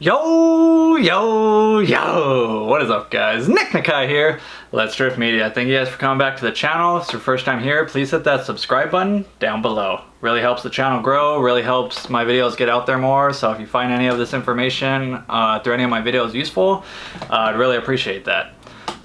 Yo! What is up, guys? Nick Nakai here, Let's Drift Media. Thank you guys for coming back to the channel. If it's your first time here, please hit that subscribe button down below. Really helps the channel grow, really helps my videos get out there more. So if you find any of this information through any of my videos useful, I'd really appreciate that.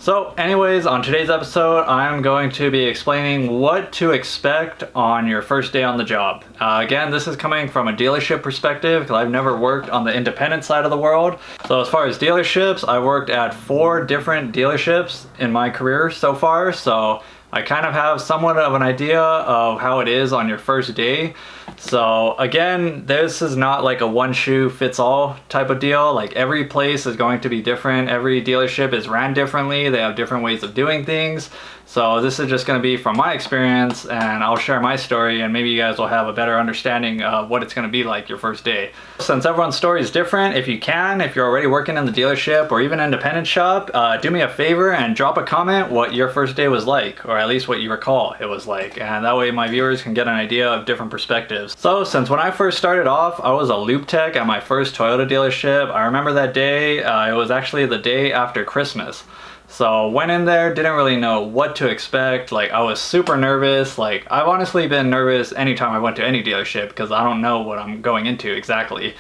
So anyways, on today's episode, I'm going to be explaining what to expect on your first day on the job. Again, this is coming from a dealership perspective because I've never worked on the independent side of the world. So as far as dealerships, I worked at 4 different dealerships in my career so far. So I kind of have somewhat of an idea of how it is on your first day. So again, this is not like a one shoe fits all type of deal. Like every place is going to be different. Every dealership is ran differently. They have different ways of doing things. So this is just going to be from my experience, and I'll share my story, and maybe you guys will have a better understanding of what it's going to be like your first day. Since everyone's story is different, if you're already working in the dealership or even independent shop, do me a favor and drop a comment what your first day was like, or at least what you recall it was like, and that way my viewers can get an idea of different perspectives. So since when I first started off, I was a lube tech at my first Toyota dealership. I remember that day, it was actually the day after Christmas. So went in there, didn't really know what to expect. Like I was super nervous. Like I've honestly been nervous anytime I went to any dealership because I don't know what I'm going into exactly.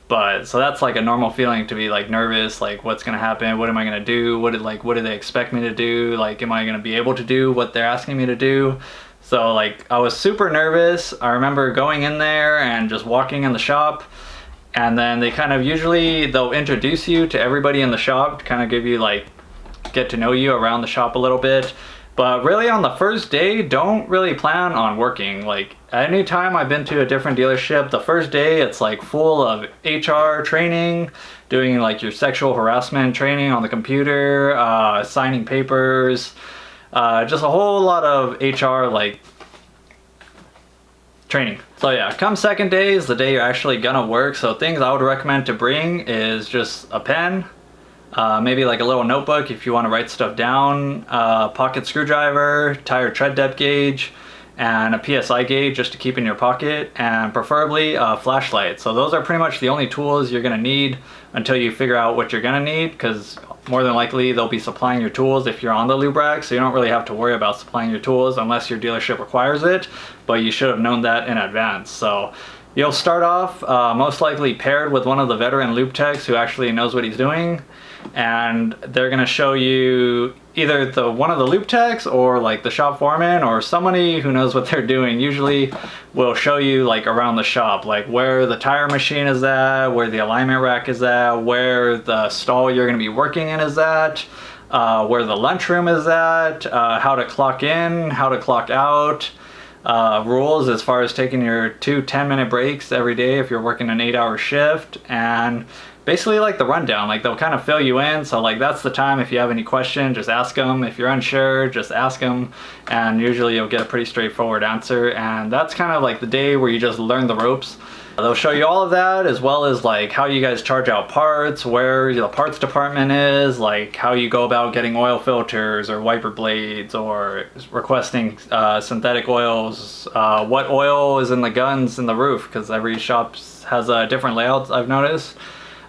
But so that's like a normal feeling to be like nervous, like what's gonna happen, what am I gonna do, what do they expect me to do, like am I gonna be able to do what they're asking me to do. So like I was super nervous. I remember going in there and just walking in the shop, and then they kind of they'll introduce you to everybody in the shop to kind of give you like get to know you around the shop a little bit. But really on the first day, don't really plan on working. Like anytime I've been to a different dealership, the first day it's like full of HR training, doing like your sexual harassment training on the computer, signing papers, just a whole lot of HR like training. So yeah, come second day is the day you're actually gonna work. So things I would recommend to bring is just a pen, maybe like a little notebook if you want to write stuff down, pocket screwdriver, tire tread depth gauge, and a PSI gauge just to keep in your pocket, and preferably a flashlight. So those are pretty much the only tools you're going to need until you figure out what you're going to need, because more than likely they'll be supplying your tools if you're on the lube rack, so you don't really have to worry about supplying your tools unless your dealership requires it, but you should have known that in advance. So you'll start off most likely paired with one of the veteran lube techs who actually knows what he's doing, and they're going to show you either one of the lube techs or like the shop foreman or somebody who knows what they're doing usually will show you like around the shop, like where the tire machine is at, where the alignment rack is at, where the stall you're going to be working in is at, where the lunchroom is at, how to clock in, how to clock out, rules as far as taking your 2 10-minute breaks every day if you're working an 8-hour shift, and basically like the rundown. Like they'll kind of fill you in, so like that's the time if you have any question, just ask them. If you're unsure, just ask them, and usually you'll get a pretty straightforward answer. And that's kind of like the day where you just learn the ropes. They'll show you all of that, as well as like how you guys charge out parts, where the parts department is, like how you go about getting oil filters or wiper blades, or requesting synthetic oils, what oil is in the guns in the roof, because every shop has a different layout I've noticed.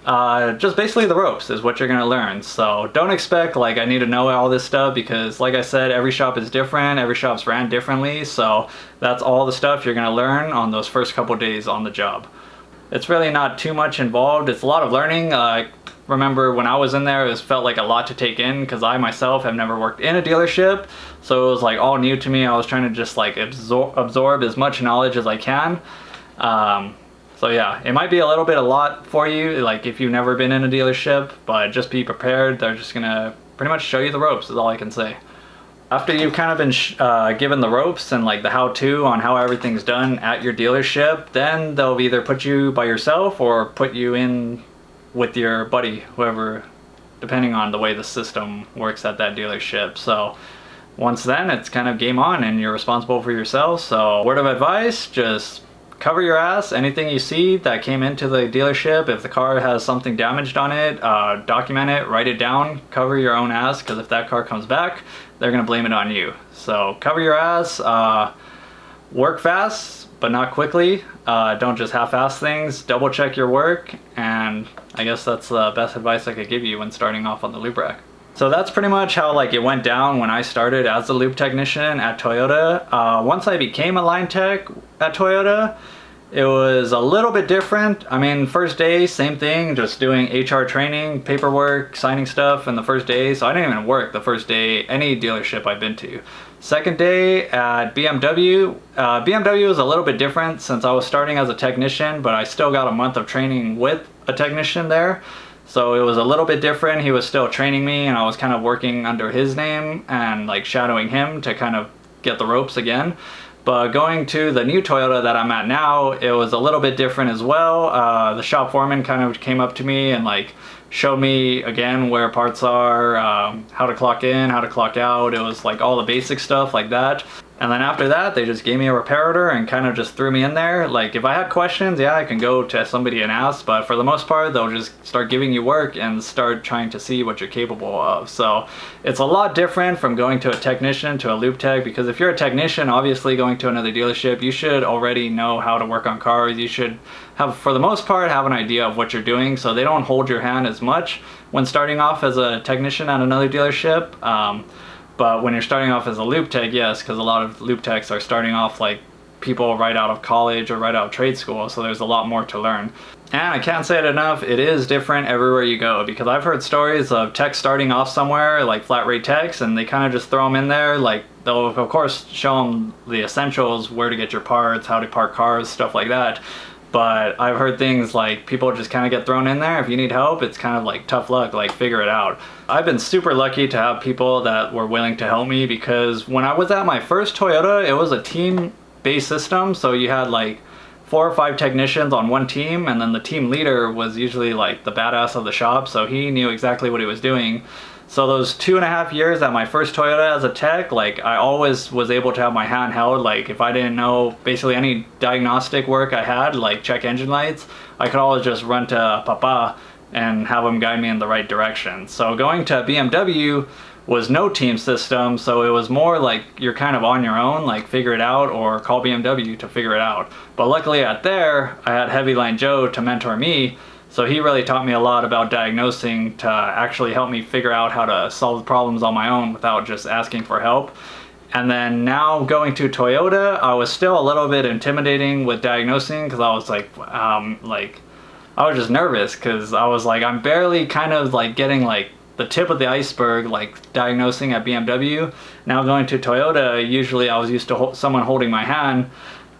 Just basically the ropes is what you're gonna learn. So don't expect like I need to know all this stuff, because like I said, every shop is different, every shop's ran differently, so that's all the stuff you're gonna learn on those first couple days on the job. It's really not too much involved. It's a lot of learning. Remember when I was in there, it felt like a lot to take in because I myself have never worked in a dealership, so it was like all new to me. I was trying to just like absorb as much knowledge as I can. So yeah, it might be a lot for you, like if you've never been in a dealership, but just be prepared. They're just gonna pretty much show you the ropes is all I can say. After you've kind of been given the ropes and like the how-to on how everything's done at your dealership, then they'll either put you by yourself or put you in with your buddy, whoever, depending on the way the system works at that dealership. So once then, it's kind of game on and you're responsible for yourself. So word of advice, just cover your ass. Anything you see that came into the dealership, if the car has something damaged on it, document it, write it down, cover your own ass, because if that car comes back, they're gonna blame it on you. So cover your ass, work fast, but not quickly. Don't just half-ass things. Double check your work, and I guess that's the best advice I could give you when starting off on the lube rack. So that's pretty much how like it went down when I started as a lube technician at Toyota. Once I became a line tech at Toyota, it was a little bit different. I mean, first day, same thing, just doing HR training, paperwork, signing stuff in the first day. So I didn't even work the first day, any dealership I've been to. Second day at BMW, BMW was a little bit different since I was starting as a technician, but I still got a month of training with a technician there. So it was a little bit different. He was still training me and I was kind of working under his name and like shadowing him to kind of get the ropes again. But going to the new Toyota that I'm at now, it was a little bit different as well. The shop foreman kind of came up to me and like showed me again where parts are, how to clock in, how to clock out. It was like all the basic stuff like that. And then after that, they just gave me a repair order and kind of just threw me in there. Like if I had questions, yeah, I can go to somebody and ask, but for the most part, they'll just start giving you work and start trying to see what you're capable of. So it's a lot different from going to a technician to a lube tech, because if you're a technician, obviously going to another dealership, you should already know how to work on cars. You should have, for the most part, have an idea of what you're doing, so they don't hold your hand as much when starting off as a technician at another dealership. But when you're starting off as a lube tech, yes, because a lot of lube techs are starting off like people right out of college or right out of trade school, so there's a lot more to learn. And I can't say it enough, it is different everywhere you go, because I've heard stories of techs starting off somewhere, like flat rate techs, and they kind of just throw them in there. Like they'll of course show them the essentials, where to get your parts, how to park cars, stuff like that. But I've heard things like people just kind of get thrown in there. If you need help, it's kind of like tough luck, like figure it out. I've been super lucky to have people that were willing to help me, because when I was at my first Toyota, it was a team-based system. So you had like 4 or 5 technicians on one team, and then the team leader was usually like the badass of the shop. So he knew exactly what he was doing. So those 2.5 years at my first Toyota as a tech, like I always was able to have my hand held. Like if I didn't know basically any diagnostic work I had, like check engine lights, I could always just run to Papa and have him guide me in the right direction. So going to BMW was no team system, so it was more like you're kind of on your own, like figure it out or call BMW to figure it out. But luckily at there, I had Heavy Line Joe to mentor me. So he really taught me a lot about diagnosing to actually help me figure out how to solve the problems on my own without just asking for help. And then now going to Toyota, I was still a little bit intimidating with diagnosing, because I was like I was just nervous, because I was like, I'm barely kind of like getting like the tip of the iceberg, like diagnosing at BMW. Now going to Toyota, usually I was used to someone holding my hand,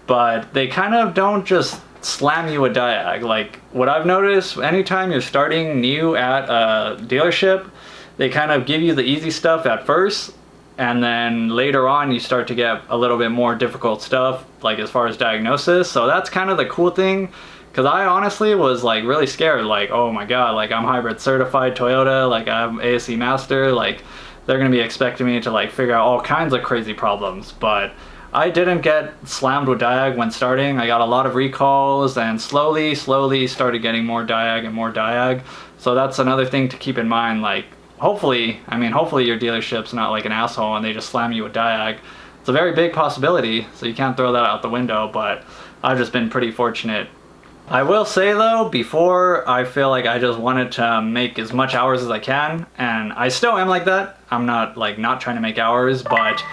but they kind of don't just slam you a diag. Like what I've noticed, anytime you're starting new at a dealership, they kind of give you the easy stuff at first, and then later on you start to get a little bit more difficult stuff, like as far as diagnosis. So that's kind of the cool thing, because I honestly was like really scared, like oh my god, like I'm hybrid certified Toyota, like I'm ASE master, like they're gonna be expecting me to like figure out all kinds of crazy problems. But I didn't get slammed with diag when starting. I got a lot of recalls and slowly started getting more diag and more diag. So that's another thing to keep in mind. Like hopefully your dealership's not like an asshole and they just slam you with diag. It's a very big possibility, so you can't throw that out the window, but I've just been pretty fortunate. I will say though, before I feel like I just wanted to make as much hours as I can, and I still am like that. I'm not like not trying to make hours, but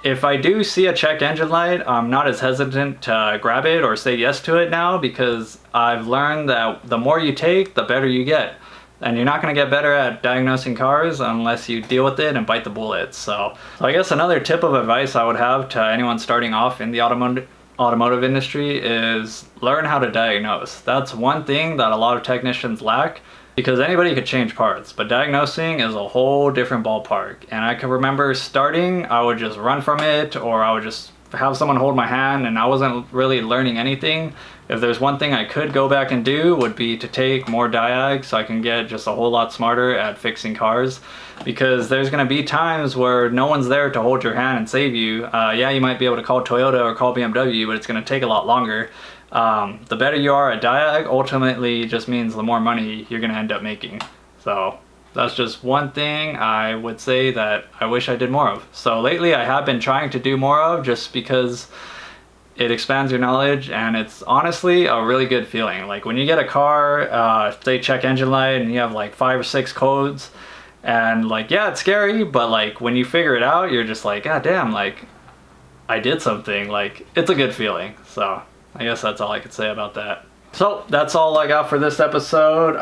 if I do see a check engine light, I'm not as hesitant to grab it or say yes to it now, because I've learned that the more you take, the better you get. And you're not going to get better at diagnosing cars unless you deal with it and bite the bullet. So I guess another tip of advice I would have to anyone starting off in the automotive industry is learn how to diagnose. That's one thing that a lot of technicians lack, because anybody could change parts, but diagnosing is a whole different ballpark. And I can remember starting, I would just run from it, or I would just have someone hold my hand, and I wasn't really learning anything. If there's one thing I could go back and do, would be to take more diag so I can get just a whole lot smarter at fixing cars, because there's going to be times where no one's there to hold your hand and save you. Yeah, you might be able to call Toyota or call BMW, but it's going to take a lot longer. The better you are at diag ultimately just means the more money you're going to end up making. So that's just one thing I would say that I wish I did more of. So lately I have been trying to do more of, just because it expands your knowledge, and it's honestly a really good feeling. Like when you get a car, they check engine light and you have like 5 or 6 codes, and like, yeah, it's scary, but like when you figure it out, you're just like, God damn, like I did something. Like it's a good feeling. So I guess that's all I could say about that. So that's all I got for this episode.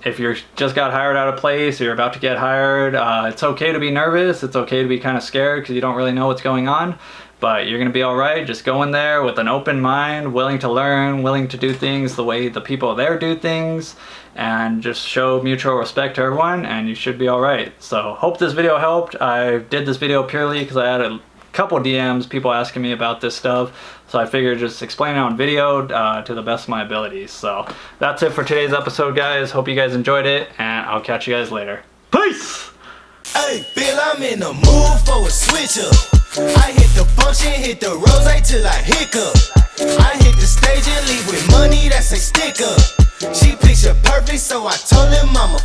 If you're just got hired at a place, or you're about to get hired, it's okay to be nervous. It's okay to be kind of scared because you don't really know what's going on, but you're gonna be all right. Just go in there with an open mind, willing to learn, willing to do things the way the people there do things, and just show mutual respect to everyone, and you should be all right. So hope this video helped. I did this video purely because I had a couple DMs, people asking me about this stuff, so I figured just explain it on video to the best of my abilities. So that's it for today's episode, guys. Hope you guys enjoyed it, and I'll catch you guys later. Peace! Hey, Bill, I'm in the mood for a switch up. I hit the function, hit the rose till I hiccup. I hit the stage and leave with money that's a stick up. She picture perfect, so I told him I'm a